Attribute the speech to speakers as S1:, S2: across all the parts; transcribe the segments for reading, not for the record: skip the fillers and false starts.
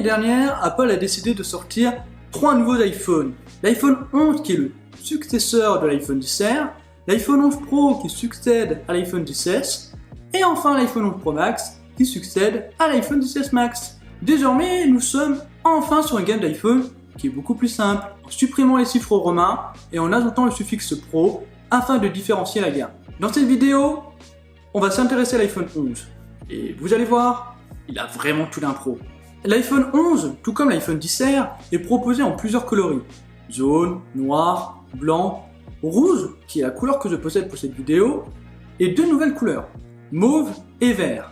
S1: dernière, Apple a décidé de sortir 3 nouveaux iPhones. L'iPhone 11 qui est le successeur de l'iPhone XR, l'iPhone 11 Pro qui succède à l'iPhone XS, et enfin l'iPhone 11 Pro Max qui succède à l'iPhone XS Max. Désormais, nous sommes enfin sur une gamme d'iPhone qui est beaucoup plus simple, en supprimant les chiffres romains et en ajoutant le suffixe Pro afin de différencier la gamme. Dans cette vidéo, on va s'intéresser à l'iPhone 11. Et vous allez voir, il a vraiment tout d'un pro. L'iPhone 11, tout comme l'iPhone XR, est proposé en plusieurs coloris. Jaune, noir, blanc, rouge, qui est la couleur que je possède pour cette vidéo, et 2 nouvelles couleurs, mauve et vert,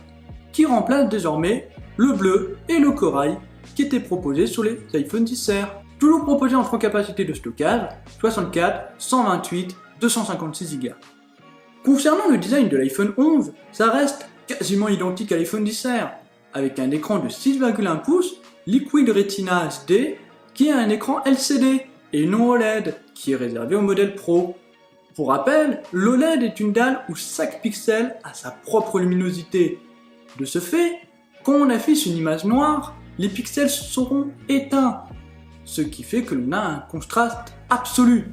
S1: qui remplacent désormais le bleu et le corail qui étaient proposés sur les iPhone XR. Toujours proposés en 3 capacités de stockage, 64, 128, 256 Go. Concernant le design de l'iPhone 11, ça reste quasiment identique à l'iPhone XR, avec un écran de 6,1 pouces, Liquid Retina HD, qui a un écran LCD, et non OLED, qui est réservé au modèle Pro. Pour rappel, l'OLED est une dalle où chaque pixel a sa propre luminosité. De ce fait, quand on affiche une image noire, les pixels seront éteints, ce qui fait que l'on a un contraste absolu.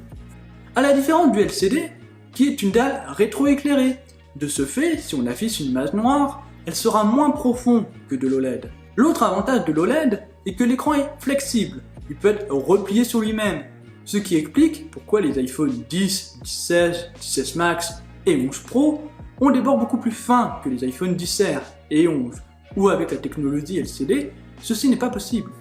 S1: À la différence du LCD, qui est une dalle rétroéclairée. De ce fait, si on affiche une image noire, elle sera moins profonde que de l'OLED. L'autre avantage de l'OLED est que l'écran est flexible, il peut être replié sur lui-même, ce qui explique pourquoi les iPhone 10, 16, 16 Max et 11 Pro ont des bords beaucoup plus fins que les iPhone XR et 11, où avec la technologie LCD, ceci n'est pas possible.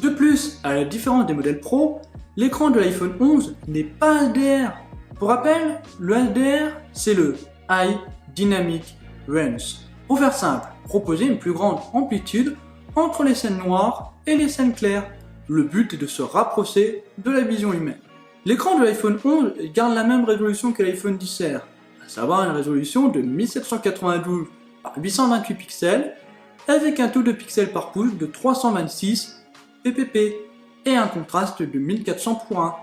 S1: De plus, à la différence des modèles Pro, l'écran de l'iPhone 11 n'est pas HDR. Pour rappel, le HDR, c'est le High Dynamic Range. Pour faire simple, proposer une plus grande amplitude entre les scènes noires et les scènes claires. Le but est de se rapprocher de la vision humaine. L'écran de l'iPhone 11 garde la même résolution que l'iPhone XR, à savoir une résolution de 1792 par 828 pixels, avec un taux de pixels par pouce de 326 ppp et un contraste de 1400:1.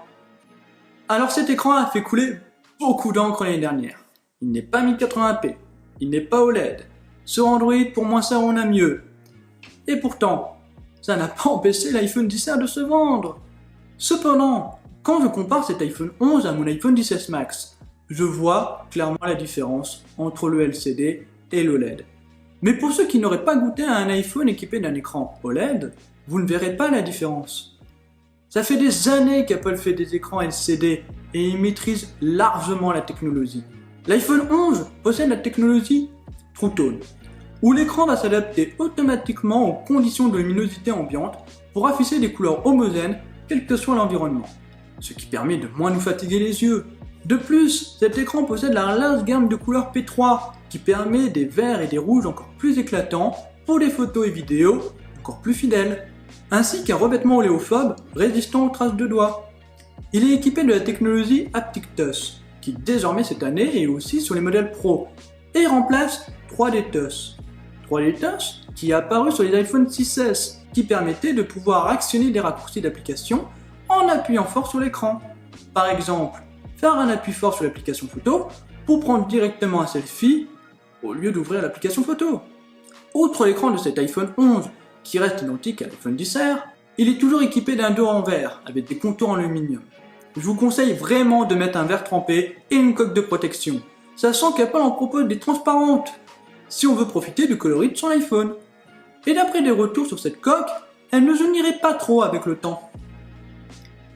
S1: Alors cet écran a fait couler beaucoup d'encre l'année dernière. Il n'est pas 1080p, il n'est pas OLED. Sur Android, pour moins ça on a mieux. Et pourtant, ça n'a pas empêché l'iPhone XR de se vendre. Cependant, quand je compare cet iPhone 11 à mon iPhone XS Max, je vois clairement la différence entre le LCD et l'OLED. Mais pour ceux qui n'auraient pas goûté à un iPhone équipé d'un écran OLED, vous ne verrez pas la différence. Ça fait des années qu'Apple fait des écrans LCD et il maîtrise largement la technologie. L'iPhone 11 possède la technologie True Tone, où l'écran va s'adapter automatiquement aux conditions de luminosité ambiante pour afficher des couleurs homogènes quel que soit l'environnement, ce qui permet de moins nous fatiguer les yeux. De plus, cet écran possède la large gamme de couleurs P3 qui permet des verts et des rouges encore plus éclatants pour des photos et vidéos encore plus fidèles, ainsi qu'un revêtement oléophobe résistant aux traces de doigts. Il est équipé de la technologie Haptic Touch, qui désormais cette année est aussi sur les modèles Pro, et remplace 3D Touch. 3D Touch qui est apparu sur les iPhone 6S, qui permettait de pouvoir actionner des raccourcis d'application en appuyant fort sur l'écran. Par exemple, faire un appui fort sur l'application photo pour prendre directement un selfie au lieu d'ouvrir l'application photo. Outre l'écran de cet iPhone 11, qui reste identique à l'iPhone XR, il est toujours équipé d'un dos en verre avec des contours en aluminium. Je vous conseille vraiment de mettre un verre trempé et une coque de protection, sachant qu'Apple en propose des transparentes, si on veut profiter du coloris de son iPhone. Et d'après des retours sur cette coque, elle ne jaunirait pas trop avec le temps.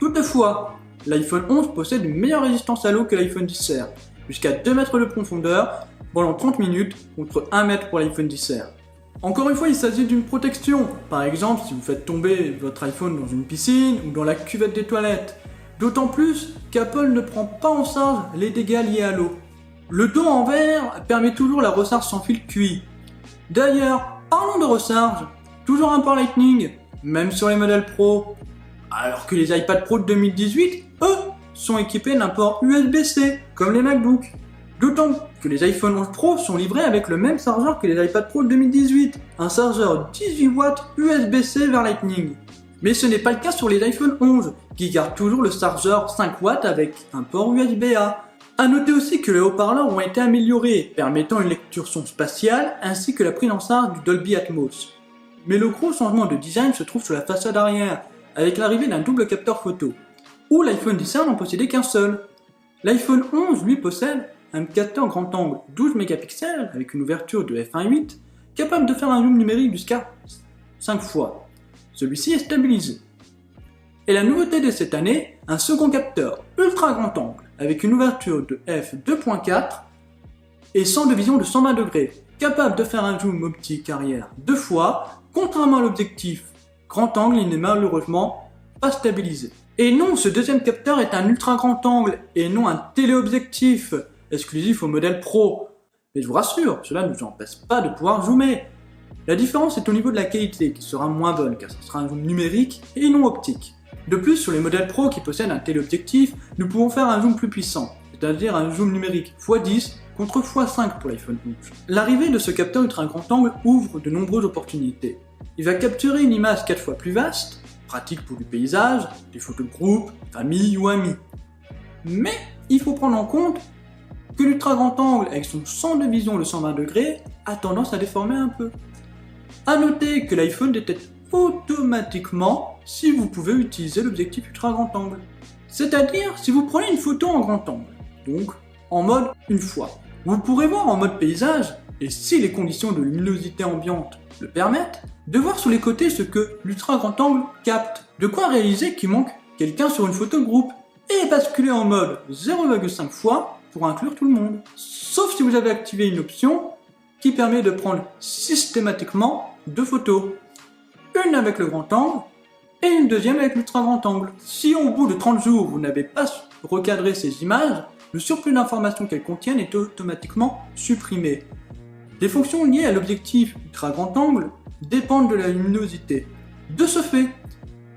S1: Toutefois, l'iPhone 11 possède une meilleure résistance à l'eau que l'iPhone XR, jusqu'à 2 mètres de profondeur pendant 30 minutes contre 1 mètre pour l'iPhone XR. Encore une fois, il s'agit d'une protection. Par exemple, si vous faites tomber votre iPhone dans une piscine ou dans la cuvette des toilettes. D'autant plus qu'Apple ne prend pas en charge les dégâts liés à l'eau. Le dos en verre permet toujours la recharge sans fil QI. D'ailleurs, parlons de recharge, toujours un port Lightning, même sur les modèles Pro. Alors que les iPad Pro de 2018, eux, sont équipés d'un port USB-C, comme les MacBooks. D'autant que les iPhone 11 Pro sont livrés avec le même chargeur que les iPad Pro de 2018, un chargeur 18 watts USB-C vers Lightning. Mais ce n'est pas le cas sur les iPhone 11, qui gardent toujours le chargeur 5 watts avec un port USB-A. A noter aussi que les haut-parleurs ont été améliorés, permettant une lecture son spatiale ainsi que la prise en charge du Dolby Atmos. Mais le gros changement de design se trouve sur la façade arrière, avec l'arrivée d'un double capteur photo, où l'iPhone XR n'en possédait qu'un seul. L'iPhone 11, lui, possède un capteur grand angle 12 mégapixels avec une ouverture de f1.8, capable de faire un zoom numérique jusqu'à 5 fois. Celui-ci est stabilisé. Et la nouveauté de cette année, un second capteur ultra grand angle avec une ouverture de f2.4 et champ de vision de 120 degrés, capable de faire un zoom optique arrière 2 fois, contrairement à l'objectif grand angle, il n'est malheureusement pas stabilisé. Et non, ce deuxième capteur est un ultra grand angle et non un téléobjectif exclusif au modèle Pro. Mais je vous rassure, cela ne nous empêche pas de pouvoir zoomer. La différence est au niveau de la qualité qui sera moins bonne car ce sera un zoom numérique et non optique. De plus, sur les modèles Pro qui possèdent un téléobjectif, nous pouvons faire un zoom plus puissant, c'est-à-dire un zoom numérique x10 contre x5 pour l'iPhone 11. L'arrivée de ce capteur ultra grand angle ouvre de nombreuses opportunités. Il va capturer une image 4 fois plus vaste, pratique pour du paysage, des photos de groupe, famille ou amis. Mais il faut prendre en compte que l'ultra grand angle avec son champ de vision de 120 degrés a tendance à déformer un peu. A noter que l'iPhone détecte automatiquement si vous pouvez utiliser l'objectif ultra grand angle. C'est-à-dire si vous prenez une photo en grand angle, donc en mode une fois. Vous pourrez voir en mode paysage, et si les conditions de luminosité ambiante le permettent, de voir sur les côtés ce que l'ultra grand angle capte. De quoi réaliser qu'il manque quelqu'un sur une photo de groupe, et basculer en mode 0,5 fois pour inclure tout le monde. Sauf si vous avez activé une option qui permet de prendre systématiquement 2 photos. Une avec le grand angle et une deuxième avec l'ultra grand angle. Si au bout de 30 jours vous n'avez pas recadré ces images, le surplus d'informations qu'elles contiennent est automatiquement supprimé. Les fonctions liées à l'objectif ultra grand angle dépendent de la luminosité. De ce fait,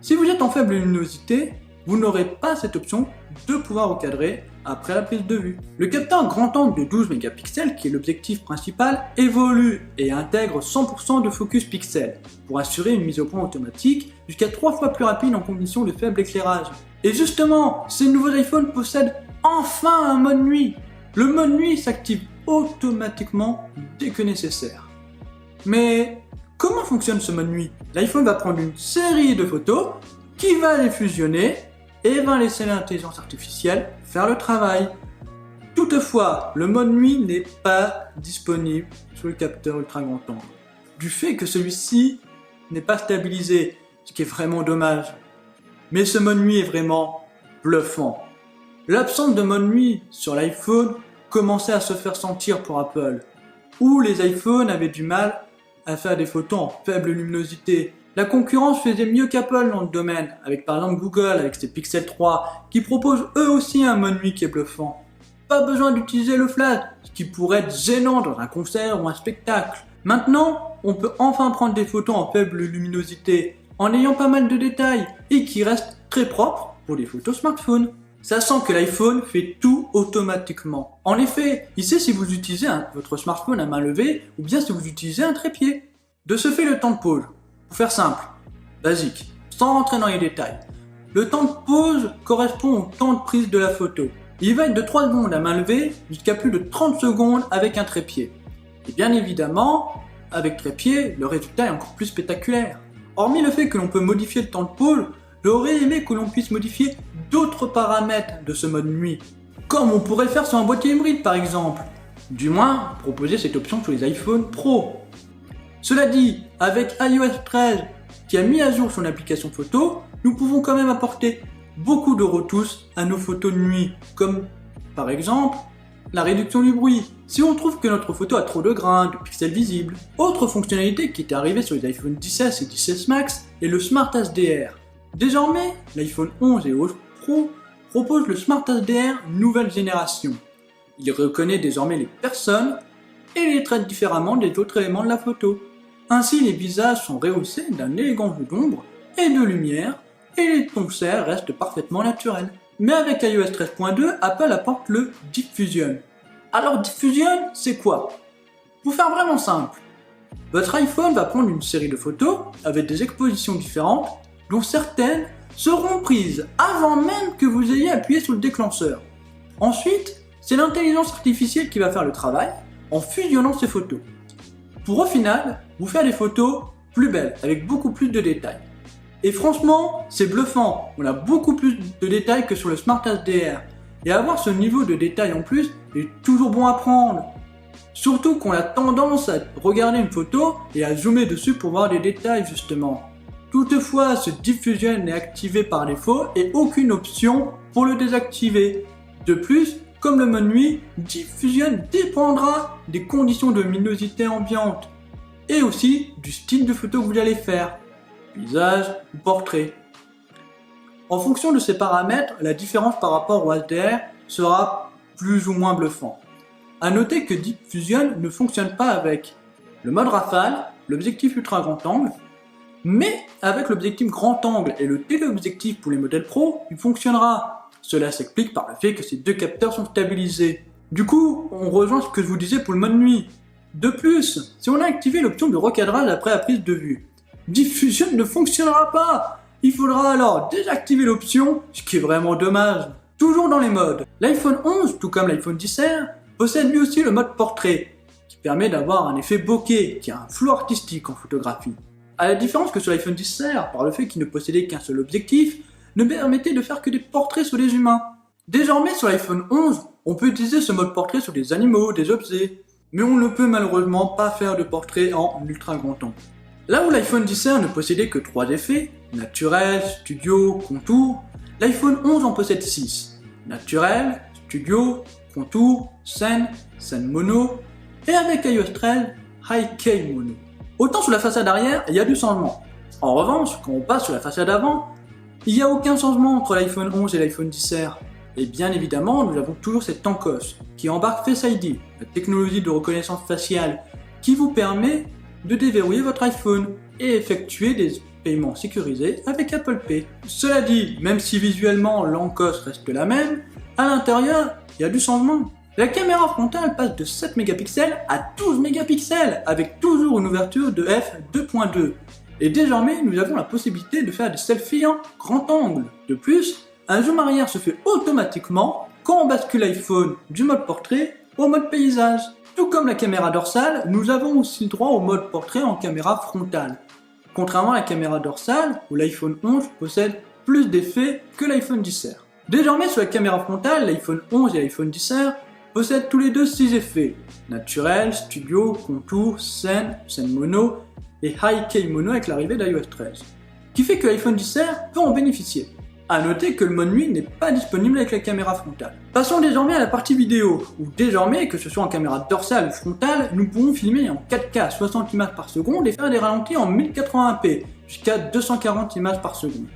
S1: si vous êtes en faible luminosité, vous n'aurez pas cette option de pouvoir recadrer après la prise de vue. Le capteur grand angle de 12 mégapixels, qui est l'objectif principal, évolue et intègre 100% de focus pixel pour assurer une mise au point automatique jusqu'à 3 fois plus rapide en conditions de faible éclairage. Et justement, ces nouveaux iPhones possèdent enfin un mode nuit. Le mode nuit s'active automatiquement dès que nécessaire. Mais comment fonctionne ce mode nuit? L'iPhone va prendre une série de photos qui va les fusionner et va laisser l'intelligence artificielle faire le travail. Toutefois, le mode nuit n'est pas disponible sur le capteur ultra grand angle, du fait que celui-ci n'est pas stabilisé, ce qui est vraiment dommage. Mais ce mode nuit est vraiment bluffant. L'absence de mode nuit sur l'iPhone commençait à se faire sentir pour Apple, où les iPhones avaient du mal à faire des photos en faible luminosité. La concurrence faisait mieux qu'Apple dans le domaine, avec par exemple Google avec ses Pixel 3, qui proposent eux aussi un mode nuit qui est bluffant. Pas besoin d'utiliser le flash, ce qui pourrait être gênant dans un concert ou un spectacle. Maintenant, on peut enfin prendre des photos en faible luminosité, en ayant pas mal de détails, et qui restent très propres pour les photos smartphone. Sachant que l'iPhone fait tout automatiquement. En effet, il sait si vous utilisez votre smartphone à main levée ou bien si vous utilisez un trépied. De ce fait, le temps de pause. Pour faire simple, basique, sans rentrer dans les détails. Le temps de pause correspond au temps de prise de la photo. Il va être de 3 secondes à main levée jusqu'à plus de 30 secondes avec un trépied. Et bien évidemment, avec trépied, le résultat est encore plus spectaculaire. Hormis le fait que l'on peut modifier le temps de pause, j'aurais aimé que l'on puisse modifier d'autres paramètres de ce mode nuit, comme on pourrait le faire sur un boîtier hybride par exemple. Du moins, proposer cette option sur les iPhone Pro. Cela dit, avec iOS 13 qui a mis à jour son application photo, nous pouvons quand même apporter beaucoup de retouches à nos photos de nuit, comme par exemple la réduction du bruit, si on trouve que notre photo a trop de grains, de pixels visibles. Autre fonctionnalité qui est arrivée sur les iPhone 16 et 16 Max est le Smart HDR. Désormais, l'iPhone 11 et 11 Pro proposent le Smart HDR nouvelle génération. Il reconnaît désormais les personnes et les traite différemment des autres éléments de la photo. Ainsi, les visages sont rehaussés d'un élégant jeu d'ombre et de lumière, et les tons clairs restent parfaitement naturels. Mais avec iOS 13.2, Apple apporte le Deep Fusion. Alors Deep Fusion, c'est quoi? Pour faire vraiment simple, votre iPhone va prendre une série de photos avec des expositions différentes, dont certaines seront prises avant même que vous ayez appuyé sur le déclencheur. Ensuite, c'est l'intelligence artificielle qui va faire le travail en fusionnant ces photos. Pour au final, vous faire des photos plus belle, avec beaucoup plus de détails. Et franchement, c'est bluffant, on a beaucoup plus de détails que sur le Smart HDR. Et avoir ce niveau de détail en plus est toujours bon à prendre. Surtout qu'on a tendance à regarder une photo et à zoomer dessus pour voir des détails justement. Toutefois, ce Deep Fusion est activé par défaut et aucune option pour le désactiver. De plus, comme le mode nuit, Deep Fusion dépendra des conditions de luminosité ambiante et aussi du style de photo que vous allez faire, paysage ou portrait. En fonction de ces paramètres, la différence par rapport au HDR sera plus ou moins bluffant. A noter que Deep Fusion ne fonctionne pas avec le mode rafale, l'objectif ultra grand angle, mais avec l'objectif grand angle et le téléobjectif pour les modèles pro, il fonctionnera. Cela s'explique par le fait que ces deux capteurs sont stabilisés. Du coup, on rejoint ce que je vous disais pour le mode nuit. De plus, si on a activé l'option de recadrage après la prise de vue, Deep Fusion ne fonctionnera pas. Il faudra alors désactiver l'option, ce qui est vraiment dommage. Toujours dans les modes, l'iPhone 11, tout comme l'iPhone XR, possède lui aussi le mode portrait, qui permet d'avoir un effet bokeh, qui a un flou artistique en photographie. À la différence que sur l'iPhone XR, par le fait qu'il ne possédait qu'un seul objectif, ne permettait de faire que des portraits sur les humains. Désormais sur l'iPhone 11, on peut utiliser ce mode portrait sur des animaux, des objets, mais on ne peut malheureusement pas faire de portrait en ultra grand angle. Là où l'iPhone XR ne possédait que 3 effets, naturel, studio, contour, l'iPhone 11 en possède 6. Naturel, studio, contour, scène, scène mono, et avec iOS 13, High-K mono. Autant sur la façade arrière, il y a du changement. En revanche, quand on passe sur la façade avant, il n'y a aucun changement entre l'iPhone 11 et l'iPhone XR. Et bien évidemment, nous avons toujours cette encoche qui embarque Face ID, la technologie de reconnaissance faciale, qui vous permet de déverrouiller votre iPhone et effectuer des paiements sécurisés avec Apple Pay. Cela dit, même si visuellement l'encoche reste la même, à l'intérieur, il y a du changement. La caméra frontale passe de 7 mégapixels à 12 mégapixels avec toujours une ouverture de f2.2. Et désormais, nous avons la possibilité de faire des selfies en grand angle. De plus, un zoom arrière se fait automatiquement quand on bascule l'iPhone du mode portrait au mode paysage. Tout comme la caméra dorsale, nous avons aussi le droit au mode portrait en caméra frontale. Contrairement à la caméra dorsale, où l'iPhone 11 possède plus d'effets que l'iPhone XR. Désormais sur la caméra frontale, l'iPhone 11 et l'iPhone XR possèdent tous les deux 6 effets. Naturel, studio, contour, scène, scène mono et High-K mono avec l'arrivée d'iOS 13. Qui fait que l'iPhone XR peut en bénéficier. A noter que le mode nuit n'est pas disponible avec la caméra frontale. Passons désormais à la partie vidéo, où désormais, que ce soit en caméra dorsale ou frontale, nous pouvons filmer en 4K 60 images par seconde et faire des ralentis en 1080p, jusqu'à 240 images par seconde.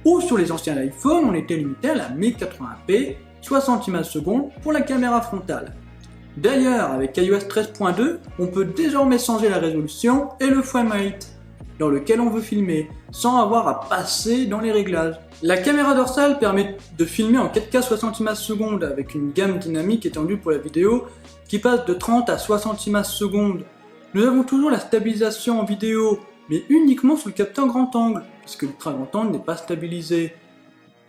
S1: Ou sur les anciens iPhones, on était limité à la 1080p, 60 images seconde pour la caméra frontale. D'ailleurs, avec iOS 13.2, on peut désormais changer la résolution et le framerate dans lequel on veut filmer, sans avoir à passer dans les réglages. La caméra dorsale permet de filmer en 4K 60 images secondes avec une gamme dynamique étendue pour la vidéo qui passe de 30 à 60 images secondes. Nous avons toujours la stabilisation en vidéo, mais uniquement sous le capteur grand angle, puisque l'ultra grand angle n'est pas stabilisé.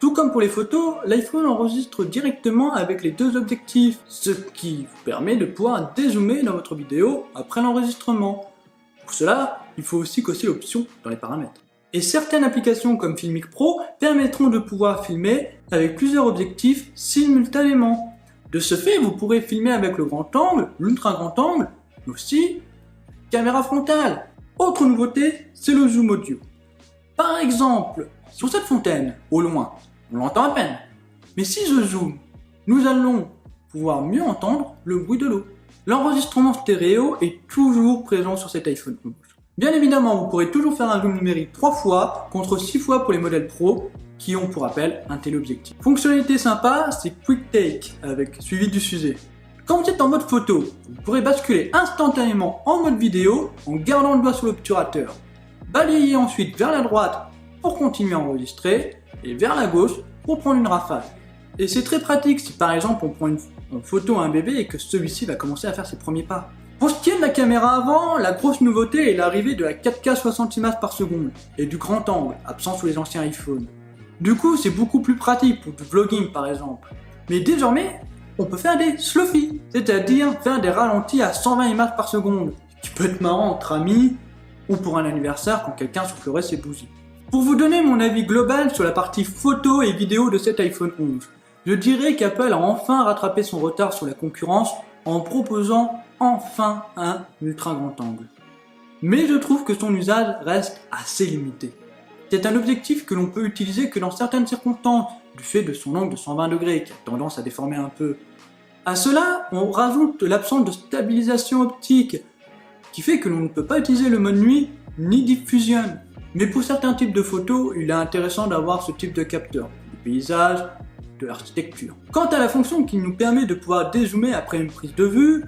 S1: Tout comme pour les photos, l'iPhone enregistre directement avec les deux objectifs, ce qui vous permet de pouvoir dézoomer dans votre vidéo après l'enregistrement. Pour cela, il faut aussi cocher l'option dans les paramètres. Et certaines applications comme Filmic Pro permettront de pouvoir filmer avec plusieurs objectifs simultanément. De ce fait, vous pourrez filmer avec le grand angle, l'ultra grand angle, mais aussi caméra frontale. Autre nouveauté, c'est le zoom audio. Par exemple, sur cette fontaine, au loin, on l'entend à peine. Mais si je zoome, nous allons pouvoir mieux entendre le bruit de l'eau. L'enregistrement stéréo est toujours présent sur cet iPhone 11. Bien évidemment, vous pourrez toujours faire un zoom numérique 3 fois contre 6 fois pour les modèles Pro qui ont pour rappel un téléobjectif. Fonctionnalité sympa, c'est Quick Take avec suivi du sujet. Quand vous êtes en mode photo, vous pourrez basculer instantanément en mode vidéo en gardant le doigt sur l'obturateur. Balayez ensuite vers la droite pour continuer à enregistrer et vers la gauche pour prendre une rafale. Et c'est très pratique si par exemple on prend en photo un bébé et que celui-ci va commencer à faire ses premiers pas. Pour ce qui est de la caméra avant, la grosse nouveauté est l'arrivée de la 4K 60 images par seconde et du grand angle, absent sur les anciens iPhones. Du coup, c'est beaucoup plus pratique pour du vlogging par exemple. Mais désormais, on peut faire des slowfis, c'est-à-dire faire des ralentis à 120 images par seconde, ce qui peut être marrant entre amis ou pour un anniversaire quand quelqu'un soufflerait ses bougies. Pour vous donner mon avis global sur la partie photo et vidéo de cet iPhone 11, je dirais qu'Apple a enfin rattrapé son retard sur la concurrence en proposant enfin un ultra grand angle. Mais je trouve que son usage reste assez limité. C'est un objectif que l'on peut utiliser que dans certaines circonstances, du fait de son angle de 120 degrés qui a tendance à déformer un peu. À cela, on rajoute l'absence de stabilisation optique, qui fait que l'on ne peut pas utiliser le mode nuit ni Deep Fusion. Mais pour certains types de photos, il est intéressant d'avoir ce type de capteur, du paysage, de l'architecture. Quant à la fonction qui nous permet de pouvoir dézoomer après une prise de vue,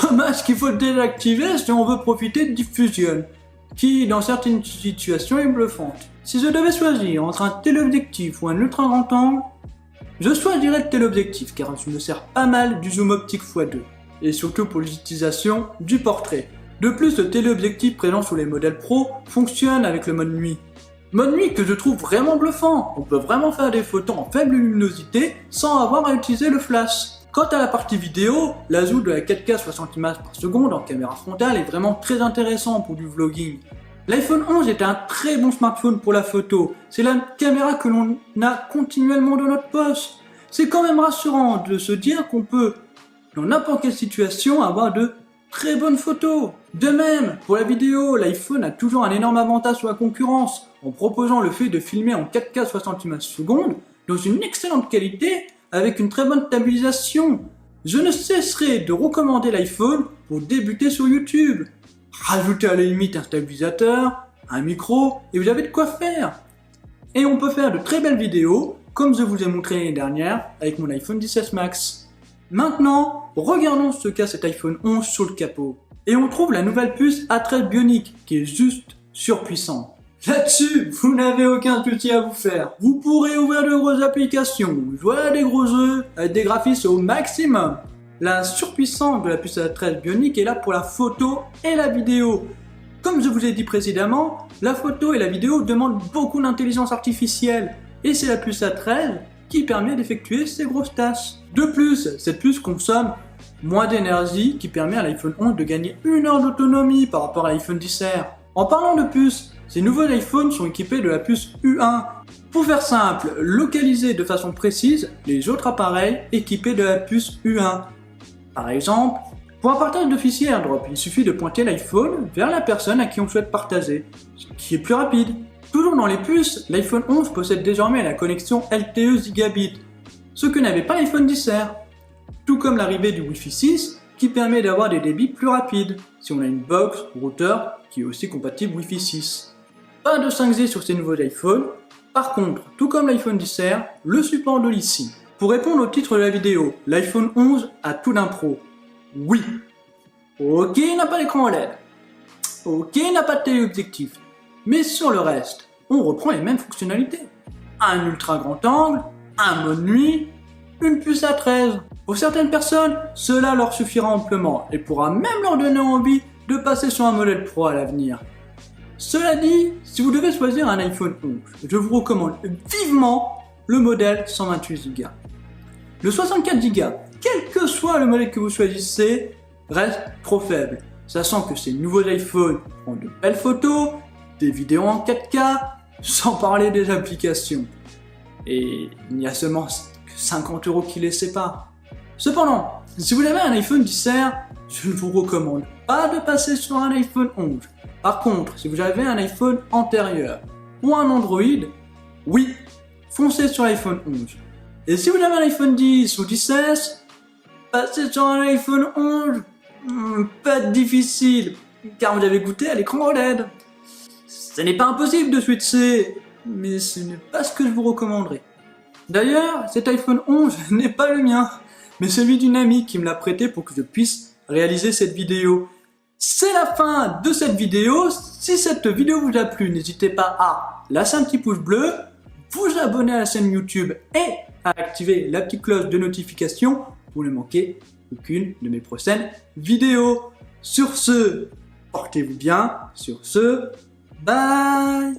S1: dommage qu'il faut le désactiver si on veut profiter de Deep Fusion, qui dans certaines situations est bluffante. Si je devais choisir entre un téléobjectif ou un ultra grand angle, je choisirais le téléobjectif car je me sers pas mal du zoom optique x2, et surtout pour l'utilisation du portrait. De plus, le téléobjectif présent sur les modèles Pro fonctionne avec le mode nuit. Mode nuit que je trouve vraiment bluffant, on peut vraiment faire des photos en faible luminosité sans avoir à utiliser le flash. Quant à la partie vidéo, l'ajout de la 4K 60 images par seconde en caméra frontale est vraiment très intéressant pour du vlogging. L'iPhone 11 est un très bon smartphone pour la photo, c'est la caméra que l'on a continuellement dans notre poche. C'est quand même rassurant de se dire qu'on peut, dans n'importe quelle situation, avoir de très bonnes photos. De même, pour la vidéo, l'iPhone a toujours un énorme avantage sur la concurrence, en proposant le fait de filmer en 4K 60 images secondes, dans une excellente qualité, avec une très bonne stabilisation. Je ne cesserai de recommander l'iPhone pour débuter sur YouTube. Rajoutez à la limite un stabilisateur, un micro, et vous avez de quoi faire. Et on peut faire de très belles vidéos, comme je vous ai montré l'année dernière avec mon iPhone XS Max. Maintenant, regardons ce qu'a cet iPhone 11 sur le capot. Et on trouve la nouvelle puce A13 Bionic, qui est juste surpuissante. Là-dessus, vous n'avez aucun souci à vous faire. Vous pourrez ouvrir de grosses applications, jouer à des gros jeux, avec des graphismes au maximum. La surpuissance de la puce A13 Bionic est là pour la photo et la vidéo. Comme je vous ai dit précédemment, la photo et la vidéo demandent beaucoup d'intelligence artificielle. Et c'est la puce A13 qui permet d'effectuer ces grosses tâches. De plus, cette puce consomme moins d'énergie qui permet à l'iPhone 11 de gagner 1 heure d'autonomie par rapport à l'iPhone XR. En parlant de puces, ces nouveaux iPhones sont équipés de la puce U1. Pour faire simple, localiser de façon précise les autres appareils équipés de la puce U1. Par exemple, pour un partage de fichiers AirDrop, il suffit de pointer l'iPhone vers la personne à qui on souhaite partager, ce qui est plus rapide. Toujours dans les puces, l'iPhone 11 possède désormais la connexion LTE Gigabit, ce que n'avait pas l'iPhone XR. Tout comme l'arrivée du Wi-Fi 6 qui permet d'avoir des débits plus rapides si on a une box ou routeur qui est aussi compatible Wi-Fi 6. Pas de 5G sur ces nouveaux iPhones, par contre, tout comme l'iPhone XR, le support de l'eSIM. Pour répondre au titre de la vidéo, l'iPhone 11 a tout d'un pro. Oui. Ok, il n'a pas d'écran OLED. Ok, il n'a pas de téléobjectif. Mais sur le reste, on reprend les mêmes fonctionnalités. Un ultra grand angle, un mode nuit, une puce A13. Pour certaines personnes, cela leur suffira amplement et pourra même leur donner envie de passer sur un modèle Pro à l'avenir. Cela dit, si vous devez choisir un iPhone 11, je vous recommande vivement le modèle 128 Go. Le 64 Go, quel que soit le modèle que vous choisissez, reste trop faible, sachant que ces nouveaux iPhones ont de belles photos, des vidéos en 4K, sans parler des applications. Et il n'y a seulement que 50 € qui les séparent. Cependant, si vous avez un iPhone XR, je ne vous recommande pas de passer sur un iPhone 11. Par contre, si vous avez un iPhone antérieur ou un Android, oui, foncez sur l'iPhone 11. Et si vous avez un iPhone 10 ou 10S, passez sur un iPhone 11, pas difficile, car vous avez goûté à l'écran OLED. Ce n'est pas impossible de switcher, mais ce n'est pas ce que je vous recommanderais. D'ailleurs, cet iPhone 11 n'est pas le mien, mais celui d'une amie qui me l'a prêté pour que je puisse réaliser cette vidéo. C'est la fin de cette vidéo. Si cette vidéo vous a plu, n'hésitez pas à lâcher un petit pouce bleu, vous abonner à la chaîne YouTube et à activer la petite cloche de notification pour ne manquer aucune de mes prochaines vidéos. Sur ce, portez-vous bien. Sur ce, bye.